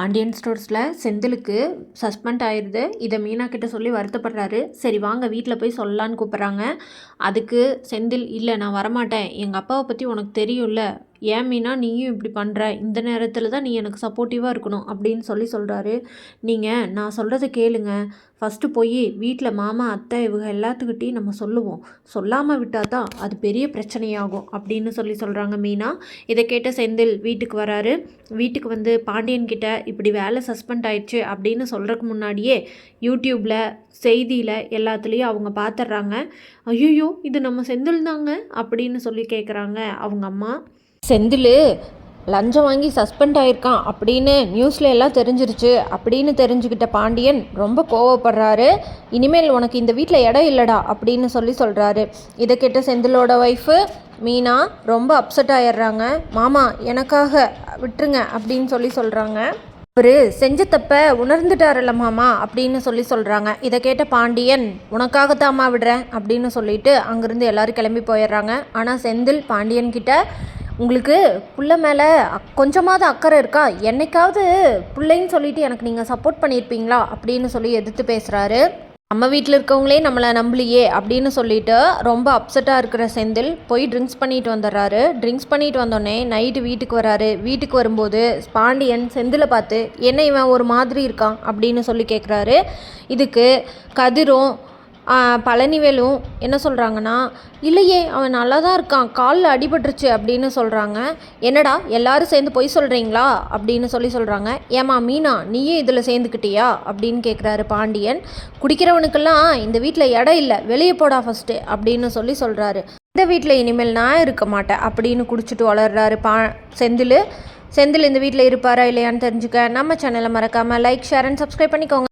Pandian ஸ்டோர்ஸில் செந்திலுக்கு suspend ஆயிடுது. இதை மீனா கிட்ட சொல்லி வருத்தப்படுறாரு. சரி வாங்க வீட்டில் போய் சொல்லலான்னு கூப்பிட்றாங்க. அதுக்கு செந்தில், இல்லை நான் வரமாட்டேன், எங்கள் அப்பாவை பற்றி உனக்கு தெரியும்ல, ஏன் மீனா நீயும் இப்படி பண்ணுற, இந்த நேரத்தில் தான் நீ எனக்கு சப்போர்ட்டிவாக இருக்கணும் அப்படின்னு சொல்கிறாரு. நீங்கள் நான் சொல்கிறத கேளுங்க, ஃபஸ்ட்டு போய் வீட்டில் மாமா அத்தை இவங்க எல்லாத்துக்கிட்டையும் நம்ம சொல்லுவோம், சொல்லாமல் விட்டால் தான் அது பெரிய பிரச்சனையாகும் அப்படின்னு சொல்கிறாங்க மீனா. இதை கேட்ட செந்தில் வீட்டுக்கு வராரு. வீட்டுக்கு வந்து பாண்டியன் கிட்ட இப்படி வேலை சஸ்பெண்ட் ஆயிடுச்சு அப்படின்னு சொல்கிறதுக்கு முன்னாடியே யூடியூப்பில் செய்தியில் எல்லாத்துலேயும் அவங்க பார்த்துட்றாங்க. ஐயோ இது நம்ம செந்தில் தாங்க அப்படின்னு கேட்குறாங்க அவங்க அம்மா. செந்தில் லஞ்சம் வாங்கி சஸ்பெண்ட் ஆயிருக்கான் அப்படின்னு நியூஸில் எல்லாம் தெரிஞ்சிருச்சு அப்படின்னு தெரிஞ்சுக்கிட்ட பாண்டியன் ரொம்ப கோவப்படுறாரு. இனிமேல் உனக்கு இந்த வீட்டில் இடம் இல்லைடா அப்படின்னு சொல்கிறாரு. இதை கேட்ட செந்திலோட ஒய்ஃபு மீனா ரொம்ப அப்செட் ஆயிடுறாங்க. மாமா எனக்காக விட்டுருங்க அப்படின்னு சொல்கிறாங்க. அவர் செஞ்ச தப்ப உணர்ந்துட்டாரல்ல மாமா அப்படின்னு சொல்கிறாங்க. இதை கேட்ட பாண்டியன், உனக்காகத்தாம்மா விடுறேன் அப்படின்னு சொல்லிட்டு அங்கேருந்து எல்லோரும் கிளம்பி போயிடுறாங்க. ஆனால் செந்தில் பாண்டியன் கிட்ட, உங்களுக்கு புள்ள மேலே கொஞ்சமாவது அக்கறை இருக்கா, என்னைக்காவது பிள்ளைன்னு சொல்லிட்டு எனக்கு நீங்கள் சப்போர்ட் பண்ணியிருப்பீங்களா அப்படின்னு எதிர்த்து பேசுகிறாரு. நம்ம வீட்டில் இருக்கவங்களே நம்மளை நம்பலையே அப்படின்னு சொல்லிட்டு ரொம்ப அப்செட்டாக இருக்கிற செந்தில் போய் ட்ரிங்க்ஸ் பண்ணிட்டு வந்துடுறாரு. ட்ரிங்க்ஸ் பண்ணிட்டு வந்தோடனே நைட்டு வீட்டுக்கு வராரு. வீட்டுக்கு வரும்போது பாண்டியன் செந்திலை பார்த்து, என்ன இவன் ஒரு மாதிரி இருக்கான் அப்படின்னு கேட்குறாரு. இதுக்கு கதிரும் பழனிவேலும் என்ன சொல்கிறாங்கன்னா, இல்லையே அவன் நல்லா தான் இருக்கான், காலில் அடிபட்டுருச்சு அப்படின்னு சொல்கிறாங்க. என்னடா எல்லாரும் சேர்ந்து பொய் சொல்கிறீங்களா அப்படின்னு சொல்கிறாங்க. ஏமா மீனா நீயும் இதில் சேர்ந்துக்கிட்டியா அப்படின்னு கேட்குறாரு பாண்டியன். குடிக்கிறவனுக்கெல்லாம் இந்த வீட்டில் இடம் இல்லை, வெளியே போடா ஃபஸ்ட்டு அப்படின்னு சொல்கிறாரு. இந்த வீட்டில் இனிமேல் நான் இருக்க மாட்டேன் அப்படின்னு குடிச்சிட்டு வளர்றாரு செந்தில். இந்த வீட்டில் இருப்பாரா இல்லையான்னு தெரிஞ்சுக்க நம்ம சேனலை மறக்காமல் லைக், ஷேர் அண்ட் சப்ஸ்கிரைப் பண்ணிக்கோங்க.